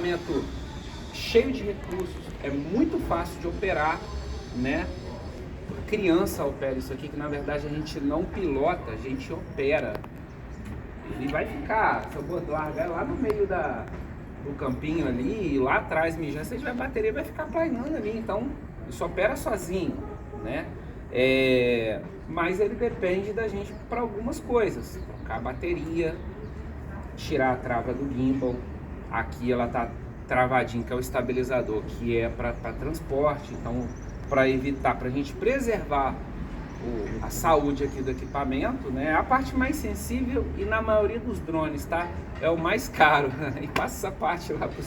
equipamento cheio de recursos, é muito fácil de operar, né? Criança opera isso aqui, que na verdade a gente não pilota, a gente opera. Ele vai ficar, se eu largar lá no meio do campinho ali, e lá atrás mijando, se tiver bateria vai ficar planeando ali, então isso opera sozinho, né? Mas ele depende da gente para algumas coisas, trocar a bateria, tirar a trava do gimbal. Aqui ela tá travadinha, que é o estabilizador, que é para transporte, então para evitar, para a gente preservar a saúde aqui do equipamento, né? A parte mais sensível e na maioria dos drones, tá? É o mais caro, e passa essa parte lá pro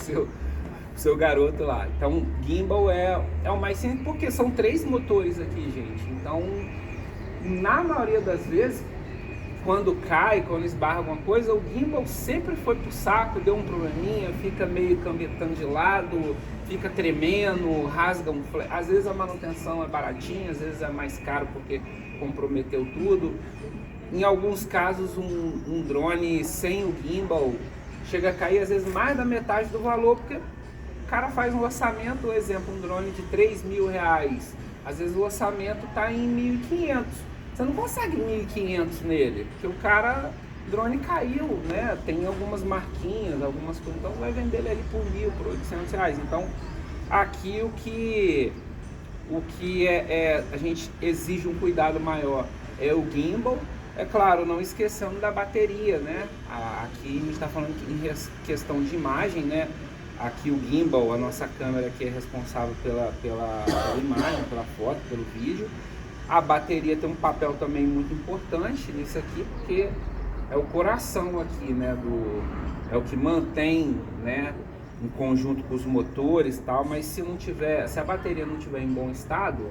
seu garoto lá. Então gimbal é o mais simples, porque são 3 motores aqui, gente. Então na maioria das vezes, quando cai, quando esbarra alguma coisa, o gimbal sempre foi pro saco, deu um probleminha, fica meio cambetando de lado, fica tremendo, rasga um flash. Às vezes a manutenção é baratinha, às vezes é mais caro porque comprometeu tudo. Em alguns casos um drone sem o gimbal chega a cair às vezes mais da metade do valor, porque o cara faz um orçamento, por exemplo, um drone de R$3.000, às vezes o orçamento está em 1.500. Você não consegue 1.500 nele, porque o drone caiu, né? Tem algumas marquinhas, algumas coisas, então você vai vender ele ali por 1.000, por R$800. Então, aqui o que a gente exige um cuidado maior é o gimbal. É claro, não esquecendo da bateria, né? Aqui a gente está falando em questão de imagem, né? Aqui o gimbal, a nossa câmera que é responsável pela imagem, pela foto, pelo vídeo. A bateria tem um papel também muito importante nisso aqui, porque é o coração aqui, né? É o que mantém, né? Em conjunto com os motores e tal, mas se a bateria não estiver em bom estado,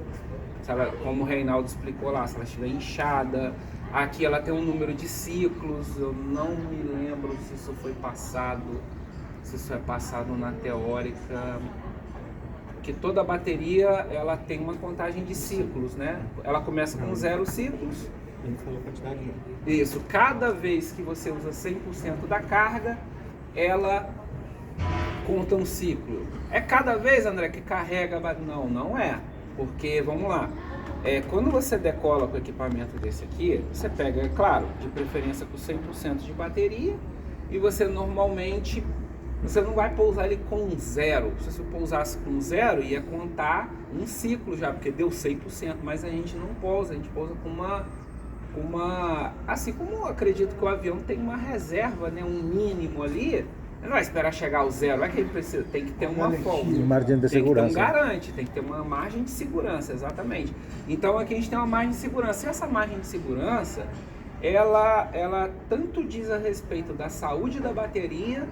como o Reinaldo explicou lá, se ela estiver inchada, aqui ela tem um número de ciclos, eu não me lembro se isso foi passado, se isso é passado na teórica, que toda bateria ela tem uma contagem de ciclos, né? Ela começa com 0 ciclos. Ele falou a quantidade de... Isso, cada vez que você usa 100% da carga, ela conta um ciclo. É cada vez, André, que carrega? Não, não é. Porque, vamos lá, quando você decola com o equipamento desse aqui, você pega, é claro, de preferência com 100% de bateria, e você normalmente, você não vai pousar ele com 0. Se você pousasse com 0, ia contar um ciclo já, porque deu 100%, mas a gente não pousa, a gente pousa com uma, assim como eu acredito que o avião tem uma reserva, né, um mínimo ali. Não vai esperar chegar ao 0, é que ele precisa, tem que ter uma folga, margem de segurança. Tem que ter um garante, tem que ter uma margem de segurança, exatamente. Então aqui a gente tem uma margem de segurança. E essa margem de segurança, ela tanto diz a respeito da saúde da bateria,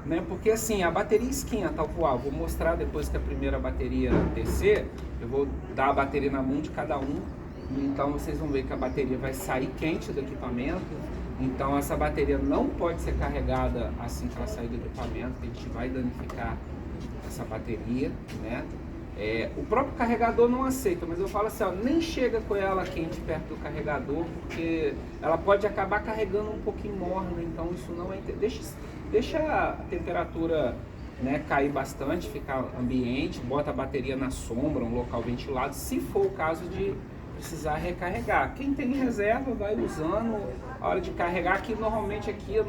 né? Porque assim, a bateria esquenta ao voar. Vou mostrar depois que a primeira bateria descer, eu vou dar a bateria na mão de cada um. Então vocês vão ver que a bateria vai sair quente do equipamento. Então essa bateria não pode ser carregada assim que ela sair do equipamento, que a gente vai danificar essa bateria, né? O próprio carregador não aceita, mas eu falo assim, ó, nem chega com ela quente perto do carregador, porque ela pode acabar carregando um pouquinho morna, então isso não é... Deixa a temperatura, né, cair bastante, ficar ambiente, bota a bateria na sombra, um local ventilado, se for o caso de precisar recarregar. Quem tem reserva vai usando a hora de carregar, que normalmente aqui o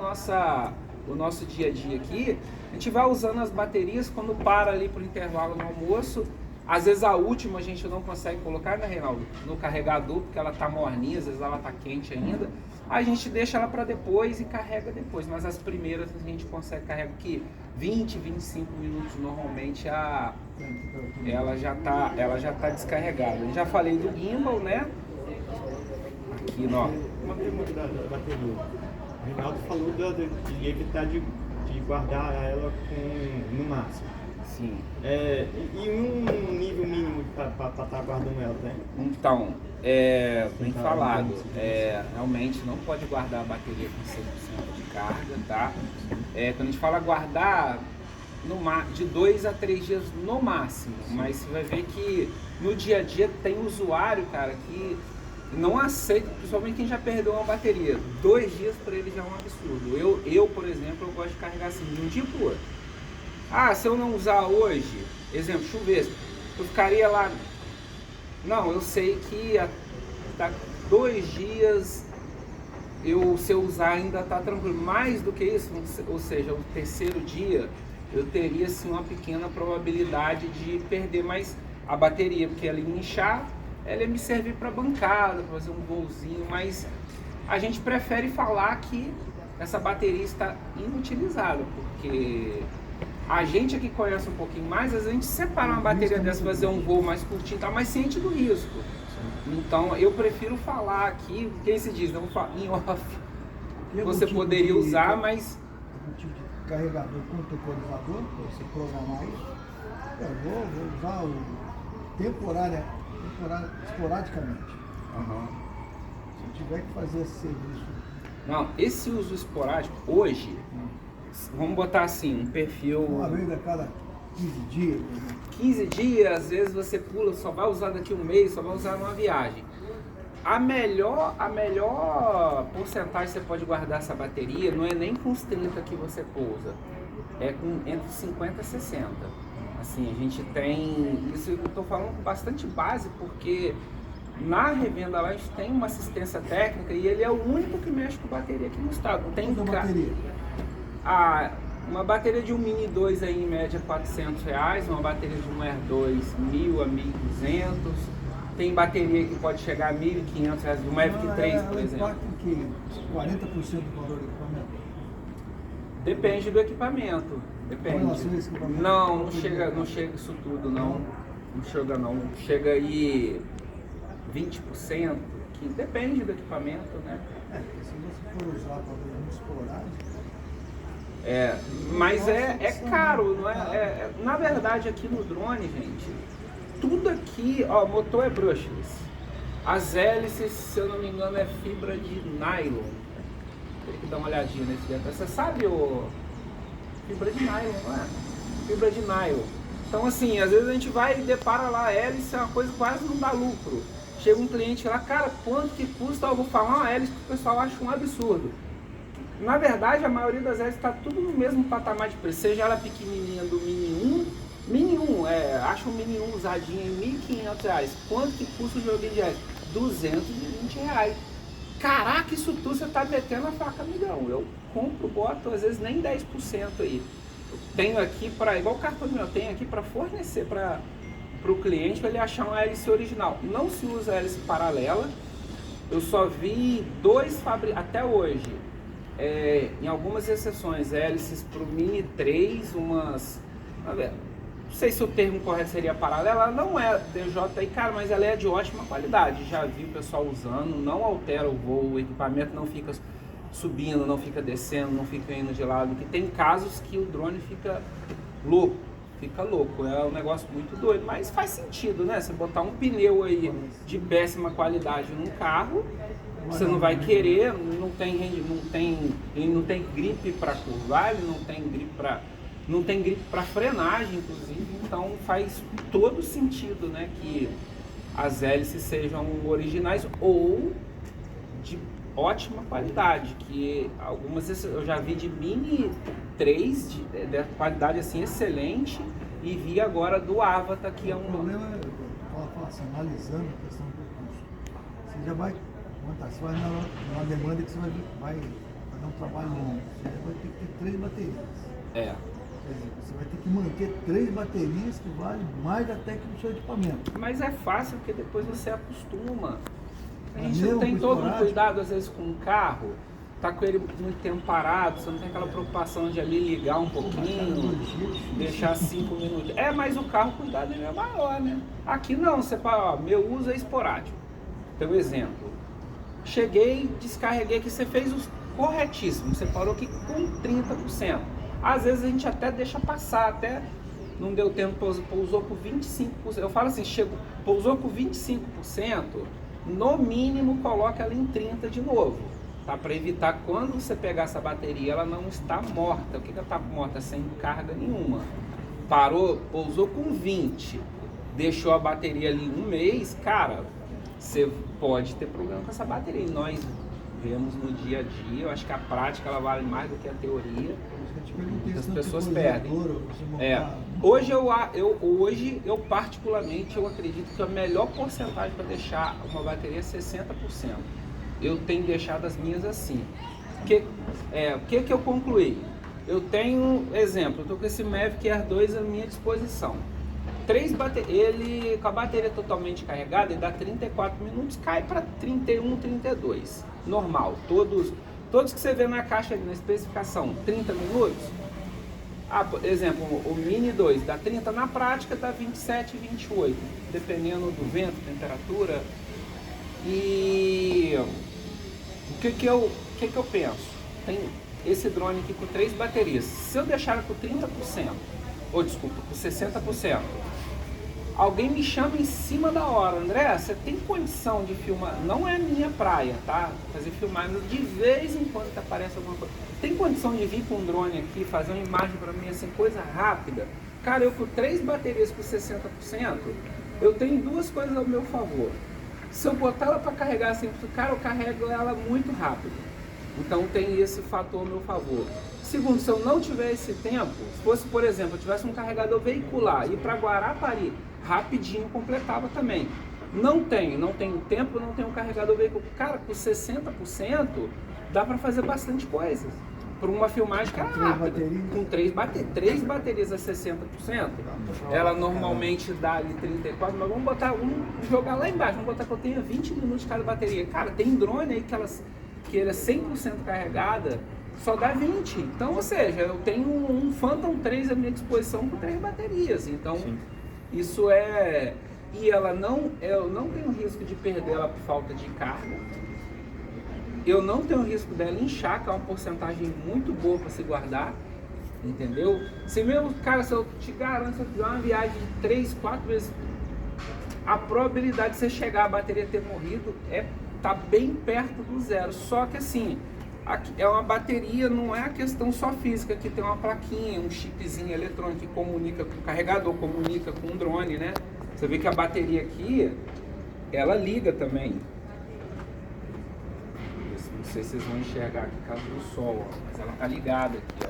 nosso dia a dia aqui, a gente vai usando as baterias quando para ali pro intervalo no almoço. Às vezes a última a gente não consegue colocar, né, Reinaldo? No carregador, porque ela tá morninha, às vezes ela tá quente ainda. A gente deixa ela para depois e carrega depois, mas as primeiras a gente consegue carregar aqui 20, 25 minutos normalmente ela já tá descarregada. Eu já falei do gimbal, né? Aqui, ó. Uma pergunta da bateria. O Reinaldo falou de evitar de guardar ela no máximo. Sim. E um nível mínimo para estar guardando ela, né? Então, bem falado, realmente não pode guardar a bateria com 100% de carga, tá? Quando a gente fala guardar, de 2 a 3 dias no máximo, mas você vai ver que no dia a dia tem usuário, cara, que não aceita, principalmente quem já perdeu uma bateria. 2 dias para ele já é um absurdo. Eu, por exemplo, eu gosto de carregar assim de um dia pro outro. Ah, se eu não usar hoje, exemplo, chuveiro, eu ficaria lá. Não, eu sei que dá 2 dias se eu usar ainda está tranquilo. Mais do que isso, ou seja, o terceiro dia eu teria sim uma pequena probabilidade de perder mais a bateria, porque ela ia inchar, ela ia me servir para bancada, para fazer um voozinho, mas a gente prefere falar que essa bateria está inutilizada, porque a gente aqui conhece um pouquinho mais, às vezes a gente separa uma bateria dessa, fazer um voo mais curtinho, tá mais ciente do risco. Então eu prefiro falar aqui, quem se diz, não em off, você poderia usar, mas... Um tipo de carregador com temporizador, para você programar isso. Eu vou usar o esporadicamente. Uhum. Se eu tiver que fazer esse serviço... Não, esse uso esporádico, hoje, vamos botar assim, um perfil... Uma vez a cada 15 dias. 15 dias, às vezes você pula, só vai usar daqui um mês, só vai usar numa viagem. A melhor porcentagem que você pode guardar essa bateria não é nem com os 30 que você pousa, é com entre 50 e 60. Assim, a gente tem, isso eu estou falando com bastante base, porque na revenda lá a gente tem uma assistência técnica e ele é o único que mexe com bateria aqui no estado. Não tem bateria? Uma bateria de um Mini 2 aí em média R$400, uma bateria de um Air 2 1.000 a 1.200. Tem bateria que pode chegar a R$1.500, de uma Epic 3, por exemplo. Impacta em que? 40% do valor do equipamento? Depende do equipamento. Depende. Não chega isso tudo, não. Não chega não. Chega aí 20%, que depende do equipamento, né? Se você for usar para um esporádico... Mas é caro, não é? Na verdade, aqui no drone, gente, tudo aqui, ó, motor é brushless. As hélices, se eu não me engano, é fibra de nylon. Tem que dar uma olhadinha nesse dentro. Você sabe fibra de nylon, não é? Fibra de nylon. Então, assim, às vezes a gente vai e depara lá a hélice, é uma coisa que quase não dá lucro. Chega um cliente lá, cara, quanto que custa? Eu vou falar uma hélice que o pessoal acha um absurdo. Na verdade, a maioria das hélices está tudo no mesmo patamar de preço, seja ela pequenininha do Mini 1, acha um Mini 1 usadinho em R$1.500. Quanto que custa o joguinho de hélice? R$220. Caraca, isso tudo você tá metendo a faca, amigão. Eu compro, boto às vezes nem 10% aí. Eu tenho aqui igual o cartão meu, eu tenho aqui para fornecer para o cliente, para ele achar uma hélice original. Não se usa hélice paralela. Eu só vi dois até hoje. Em algumas exceções, hélices para o Mini 3, não sei se o termo correto seria paralela, ela não é DJI, cara, mas ela é de ótima qualidade, já vi o pessoal usando, não altera o voo, o equipamento não fica subindo, não fica descendo, não fica indo de lado, que tem casos que o drone fica louco, é um negócio muito doido, mas faz sentido, né, você botar um pneu aí de péssima qualidade num carro, você não vai querer, não tem gripe para curvar, ele não tem gripe para frenagem, inclusive, então faz todo sentido, né, que as hélices sejam originais ou de ótima qualidade, que algumas eu já vi de Mini 3 de qualidade assim excelente e vi agora do Avatar, que é um... O problema é, assim, analisando a questão do custo, você já vai Você vai numa demanda que você vai fazer um trabalho longo, você vai ter que ter 3 baterias. Quer dizer, você vai ter que manter 3 baterias que valem mais até que o seu equipamento. Mas é fácil porque depois você acostuma. A gente não tem todo um cuidado às vezes com o carro, tá com ele muito tempo parado, você não tem aquela preocupação de ali ligar um pouquinho, deixar 5 minutos. Mas o carro, o cuidado dele é maior, né? Aqui não, você fala, meu uso é esporádico. Então, exemplo, cheguei, descarreguei aqui, você fez o corretíssimo, você parou aqui com 30%. Às vezes a gente até deixa passar, até não deu tempo, pousou com 25%. Eu falo assim, pousou com 25%, no mínimo coloca ela em 30% de novo, tá? Para evitar quando você pegar essa bateria, ela não está morta. O que ela está morta? Sem carga nenhuma. Parou, pousou com 20%, deixou a bateria ali um mês, cara, você pode ter problema com essa bateria. E nós vemos no dia a dia. Eu acho que a prática ela vale mais do que a teoria. As pessoas perdem. Hoje eu particularmente eu acredito que a melhor porcentagem para deixar uma bateria é 60%. Eu tenho deixado as minhas assim. O que eu concluí? Eu tenho, exemplo, eu estou com esse Mavic Air 2 à minha disposição. Ele com a bateria totalmente carregada, ele dá 34 minutos, cai para 31, 32. Normal. Todos que você vê na caixa, na especificação, 30 minutos. Por exemplo, o Mini 2 dá 30 na prática, dá 27, 28, dependendo do vento, temperatura. E o que eu penso? Tem esse drone aqui com 3 baterias. Se eu deixar com 30%, ou desculpa, com 60%, alguém me chama em cima da hora, André, você tem condição de filmar? Não é minha praia, tá? Fazer filmagem de vez em quando que aparece alguma coisa. Tem condição de vir com um drone aqui, fazer uma imagem para mim assim, coisa rápida? Cara, eu com 3 baterias com 60%, eu tenho 2 coisas ao meu favor. Se eu botar ela para carregar assim, cara, eu carrego ela muito rápido. Então tem esse fator ao meu favor. Segundo, se eu não tiver esse tempo, se fosse, por exemplo, eu tivesse um carregador veicular e ir para Guarapari, rapidinho completava também. Não tenho tempo, não tenho um carregador veicular. Cara, com 60% dá para fazer bastante coisa. Por uma filmagem que é rápida. Com 3 baterias a 60%, ela normalmente dá ali 34, mas vamos jogar lá embaixo, vamos botar que eu tenha 20 minutos de cada bateria. Cara, tem drone aí que ele é 100% carregada, só dá 20. Então, ou seja, eu tenho um Phantom 3 à minha disposição com 3 baterias. Então, sim, isso é... E eu não tenho risco de perder ela por falta de carga. Eu não tenho risco dela inchar, que é uma porcentagem muito boa para se guardar. Entendeu? Se eu te garanto, se eu fizer uma viagem de 3, 4 vezes, a probabilidade de você chegar a bateria ter morrido tá bem perto do zero. Só que assim, é uma bateria, não é a questão só física, que tem uma plaquinha, um chipzinho eletrônico que comunica com o carregador, comunica com o drone, né? Você vê que a bateria aqui, ela liga também. Não sei se vocês vão enxergar aqui por causa do sol, ó, mas ela tá ligada aqui, ó.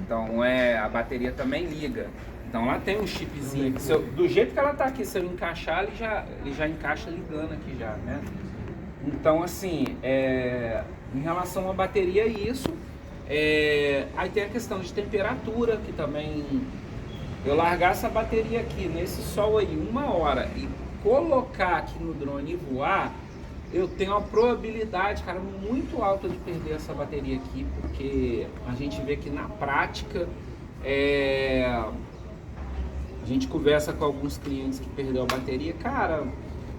Então a bateria também liga. Então ela tem um chipzinho aqui. Do jeito que ela tá aqui, se eu encaixar, ele já encaixa ligando aqui já, né? Então assim, em relação à bateria é isso. Aí tem a questão de temperatura, que também... Eu largar essa bateria aqui nesse sol aí 1 hora e colocar aqui no drone e voar, eu tenho uma probabilidade, cara, muito alta de perder essa bateria aqui, porque a gente vê que na prática, a gente conversa com alguns clientes que perdeu a bateria, cara,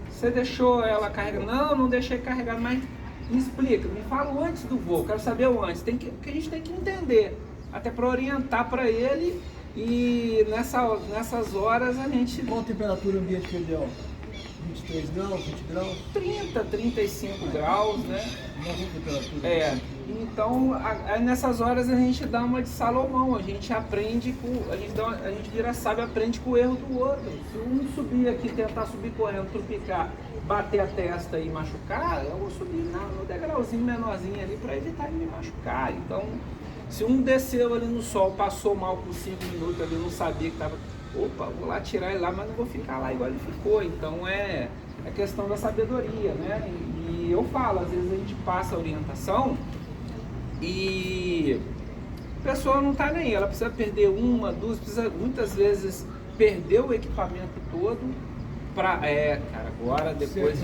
você deixou ela carregar? Não deixei carregar, mas me explica, me fala o antes do voo, quero saber o antes, que a gente tem que entender, até para orientar para ele. E nessas horas a gente... Qual a temperatura ambiente ideal? 23 graus, 20 graus? 30, 35 graus, né? Nova temperatura. Então, nessas horas a gente dá uma de Salomão, a gente aprende a gente vira sábio, aprende com o erro do outro. Se um subir aqui, tentar subir correndo, trupicar, bater a testa e machucar, eu vou subir no degrauzinho menorzinho ali para evitar de me machucar. Então, se um desceu ali no sol, passou mal por 5 minutos ali, não sabia que estava... Opa, vou lá tirar ele lá, mas não vou ficar lá igual ele ficou. Então é questão da sabedoria, né? E eu falo, às vezes a gente passa a orientação e a pessoa não tá nem aí, ela precisa perder 1, 2, precisa muitas vezes perder o equipamento todo pra... cara, agora depois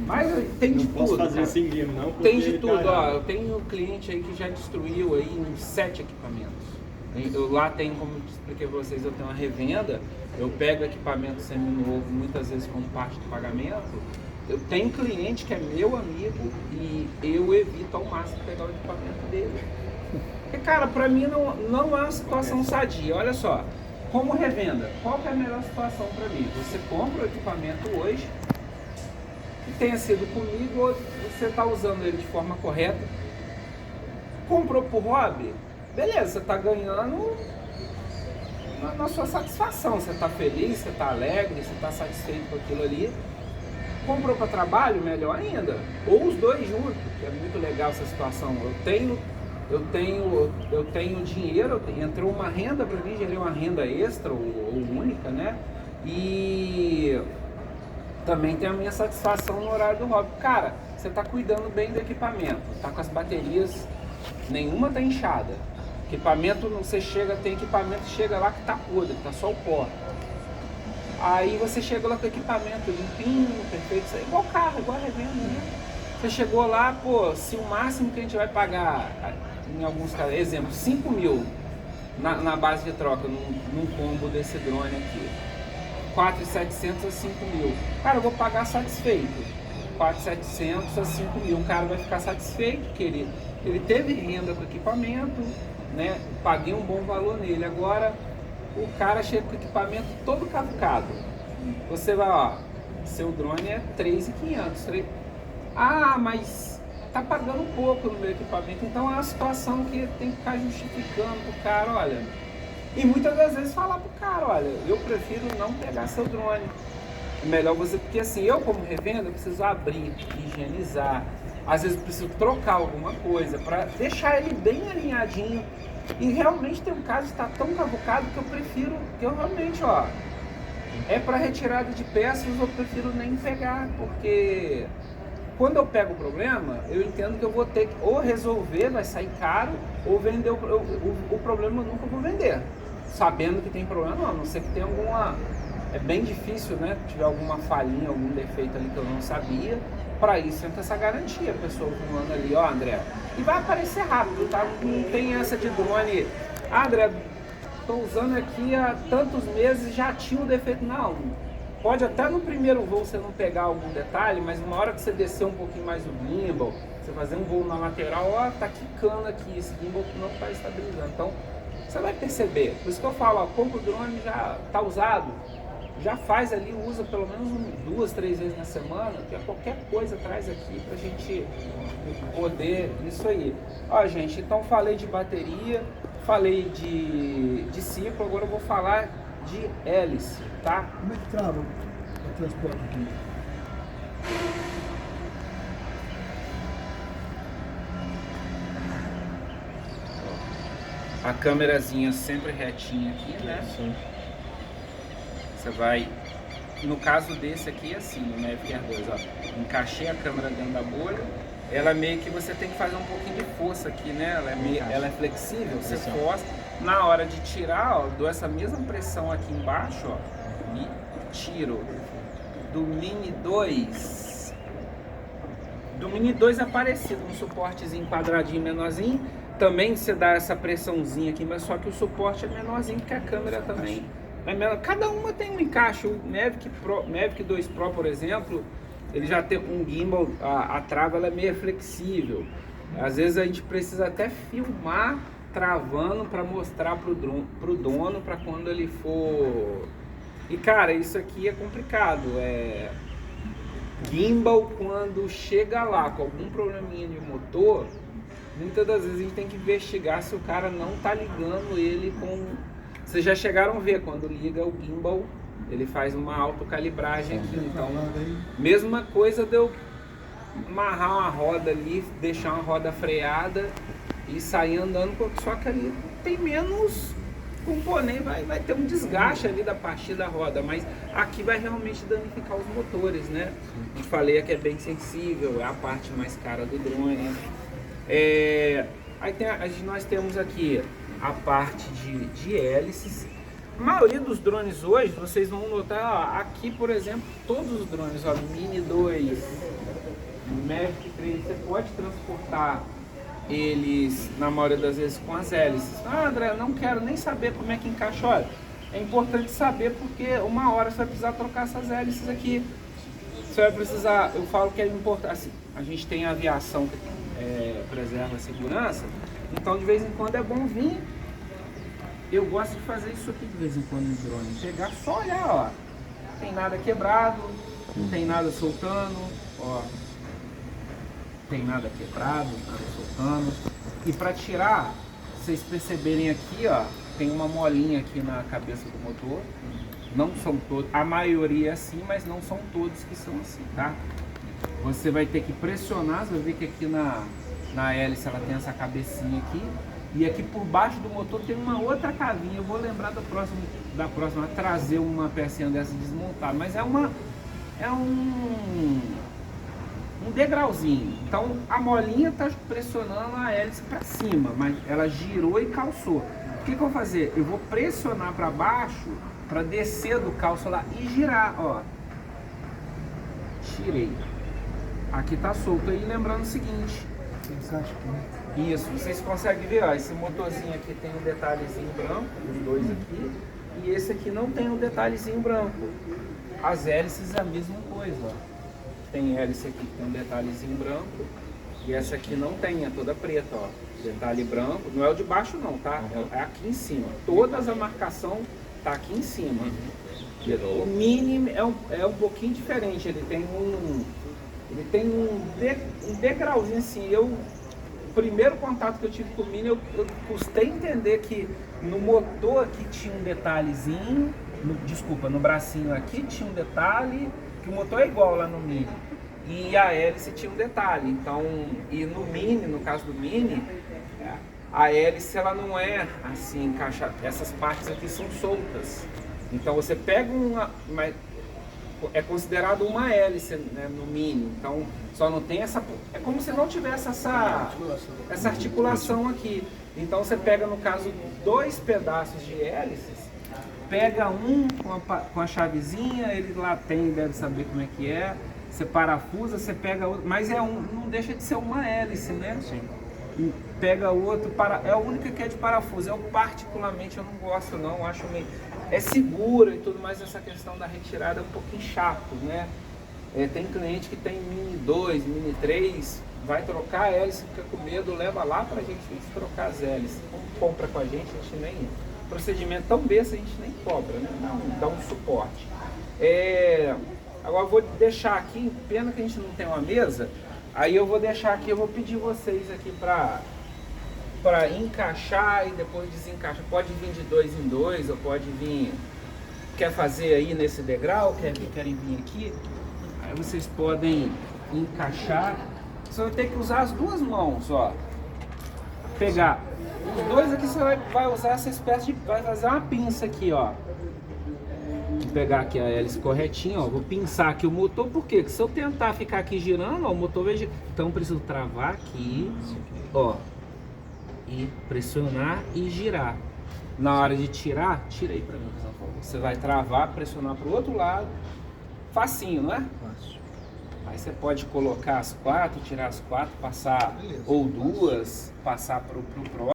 mas tem de tudo. Não posso fazer assim mesmo, não. Tem de tudo, ó. Eu tenho um cliente aí que já destruiu aí uns 7 equipamentos. Eu lá tenho, como eu expliquei para vocês, eu tenho uma revenda, eu pego equipamento seminovo muitas vezes como parte do pagamento. Eu tenho cliente que é meu amigo e eu evito ao máximo pegar o equipamento dele. Porque, cara, para mim não é uma situação sadia. Olha só, como revenda, qual que é a melhor situação para mim? Você compra o equipamento hoje, que tenha sido comigo, ou você está usando ele de forma correta. Comprou por hobby? Beleza, você está ganhando na sua satisfação, você está feliz, você está alegre, você está satisfeito com aquilo ali. Comprou para trabalho, melhor ainda. Ou os dois juntos, que é muito legal essa situação. Eu tenho dinheiro, entrou uma renda para mim, gerei uma renda extra ou única, né? E também tem a minha satisfação no horário do hobby. Cara, você está cuidando bem do equipamento, tá com as baterias, nenhuma tá inchada. Equipamento, você chega, tem equipamento que chega lá que tá podre, tá só o pó. Aí você chega lá com o equipamento limpinho, perfeito, isso é igual carro, igual revenda, né? Você chegou lá, pô, se o máximo que a gente vai pagar, em alguns casos, exemplo, 5 mil na base de troca, num combo desse drone aqui. 4.700 a 5 mil. Cara, eu vou pagar satisfeito. 4.700 a 5 mil. O cara vai ficar satisfeito, porque ele teve renda com o equipamento, né? Paguei um bom valor nele. Agora, o cara chega com o equipamento todo cavucado. Você vai, ó, seu drone é 3.500. Ah, mas tá pagando pouco no meu equipamento. Então é uma situação que tem que ficar justificando pro cara, olha. E muitas das vezes falar pro cara, olha, eu prefiro não pegar seu drone. É melhor você, porque assim, eu como revenda, eu preciso abrir, higienizar. Às vezes eu preciso trocar alguma coisa para deixar ele bem alinhadinho. E realmente tem um caso que está tão cavucado que eu prefiro, que eu realmente, ó, é para retirada de peças, eu prefiro nem pegar, porque quando eu pego o problema, eu entendo que eu vou ter que ou resolver, vai sair caro, ou vender o problema eu nunca vou vender. Sabendo que tem problema, não, a não ser que tenha alguma... É bem difícil, né? Tiver alguma falhinha, algum defeito ali que eu não sabia. Para isso entra essa garantia, a pessoa voando ali, ó, André. E vai aparecer rápido, tá? Não tem essa de drone. Ah, André, tô usando aqui há tantos meses e já tinha um defeito. Não. Pode até no primeiro voo você não pegar algum detalhe, mas uma hora que você descer um pouquinho mais o gimbal, você fazer um voo na lateral, ó, tá quicando aqui, esse gimbal não tá estabilizando. Então, você vai perceber. Por isso que eu falo, ó, compra o drone, já tá usado, já faz ali, usa pelo menos 2, 3 vezes na semana, que qualquer coisa traz aqui pra gente poder, isso aí. Ó, gente, então falei de bateria, falei de ciclo, agora eu vou falar de hélice, tá? Como é que trava o transporte aqui? A câmerazinha sempre retinha aqui, né? Sim. Você vai, no caso desse aqui, assim, no Mavic Air 2, ó, encaixei a câmera dentro da bolha, ela meio que você tem que fazer um pouquinho de força aqui, né? Ela é flexível, você força. Na hora de tirar, ó, dou essa mesma pressão aqui embaixo, ó, e tiro. Do Mini 2. Do Mini 2 é parecido, um suportezinho quadradinho menorzinho. Também você dá essa pressãozinha aqui, mas só que o suporte é menorzinho, porque a câmera também é menor. Cada uma tem um encaixe. O Mavic 2 Pro, por exemplo, ele já tem um gimbal, a trava ela é meio flexível. Às vezes a gente precisa até filmar travando para mostrar pro dono, para quando ele for... E cara, isso aqui é complicado. Gimbal, quando chega lá com algum probleminha de motor, muitas das vezes a gente tem que investigar se o cara não tá ligando ele com... Vocês já chegaram a ver, quando liga o gimbal, ele faz uma autocalibragem aqui. Então, mesma coisa de eu amarrar uma roda ali, deixar uma roda freada e sair andando, só que ali tem menos componente, vai ter um desgaste ali da parte da roda, mas aqui vai realmente danificar os motores, né? Eu falei que é bem sensível, é a parte mais cara do drone. Aí nós temos aqui a parte de hélices. A maioria dos drones hoje, vocês vão notar, ó, aqui por exemplo, todos os drones, ó, Mini 2, Mavic 3, você pode transportar eles, na maioria das vezes, com as hélices. Ah, André, não quero nem saber como é que encaixa. Olha, é importante saber porque uma hora você vai precisar trocar essas hélices aqui. Você vai precisar, eu falo que é importante, assim, a gente tem a aviação que preserva a segurança, então de vez em quando é bom vir. Eu gosto de fazer isso aqui de vez em quando no drone, pegar, só olhar, ó, não tem nada quebrado, não tem nada soltando, ó, tem nada quebrado, nada soltando. E para tirar, vocês perceberem aqui, ó, tem uma molinha aqui na cabeça do motor. Não são todos, a maioria é assim, mas não são todos que são assim, tá? Você vai ter que pressionar, você vai ver que aqui na hélice ela tem essa cabecinha aqui, e aqui por baixo do motor tem uma outra cavinha. Eu vou lembrar da próxima trazer uma pecinha dessa e desmontar, mas é um degrauzinho. Então a molinha está pressionando a hélice para cima, mas ela girou e calçou. O que eu vou fazer? Eu vou pressionar para baixo para descer do calço lá e girar, ó. Tirei. Aqui tá solto. E lembrando o seguinte, isso, vocês conseguem ver, ó, esse motorzinho aqui tem um detalhezinho branco, os dois aqui, e esse aqui não tem um detalhezinho branco. As hélices é a mesma coisa, ó. Tem hélice aqui que tem um detalhezinho branco, e essa aqui não tem, é toda preta, ó. Detalhe branco, não é o de baixo não, tá? É aqui em cima. Todas a marcação tá aqui em cima. O Mini é um pouquinho diferente, ele tem um degrauzinho assim. O primeiro contato que eu tive com o Mini, eu custei entender que no motor aqui tinha um detalhezinho, no bracinho aqui tinha um detalhe, que o motor é igual lá no Mini. E a hélice tinha um detalhe, então, e no Mini, no caso do Mini, a hélice ela não é assim encaixada, essas partes aqui são soltas. Então você pega é considerado uma hélice, né, no Mini, então só não tem essa, é como se não tivesse essa articulação aqui. Então você pega, no caso, 2 pedaços de hélices, pega um com a chavezinha, ele lá tem, deve saber como é que é, você parafusa, você pega outro, mas não deixa de ser uma hélice, né? Sim. E pega outro, é a única que é de parafuso. Eu particularmente eu não gosto não, acho meio... É segura e tudo, mas essa questão da retirada é um pouquinho chato, né? Tem cliente que tem Mini 2, Mini 3, vai trocar a hélice, fica com medo, leva lá pra gente trocar as hélices. Como compra com a gente nem... Procedimento tão besta a gente nem cobra, né? Não, dá um suporte. Agora eu vou deixar aqui, pena que a gente não tem uma mesa, aí eu vou deixar aqui, eu vou pedir vocês aqui para encaixar e depois desencaixar. Pode vir de 2 em 2, ou pode vir, quer fazer aí nesse degrau, querem vir aqui, aí vocês podem encaixar. Você vai ter que usar as 2 mãos, ó. Pegar os 2 aqui, você vai usar essa espécie de, vai fazer uma pinça aqui, ó. Vou pegar aqui a hélice corretinha, ó, vou pinçar aqui o motor, por quê? Porque se eu tentar ficar aqui girando, ó, o motor vai girar. Então eu preciso travar aqui, ó, e pressionar e girar. Na hora de tirar, tira aí pra mim, por favor. Você vai travar, pressionar pro outro lado, facinho, não é? Fácil. Aí você pode colocar as 4, tirar as 4, passar, beleza, ou 2, passar pro próximo.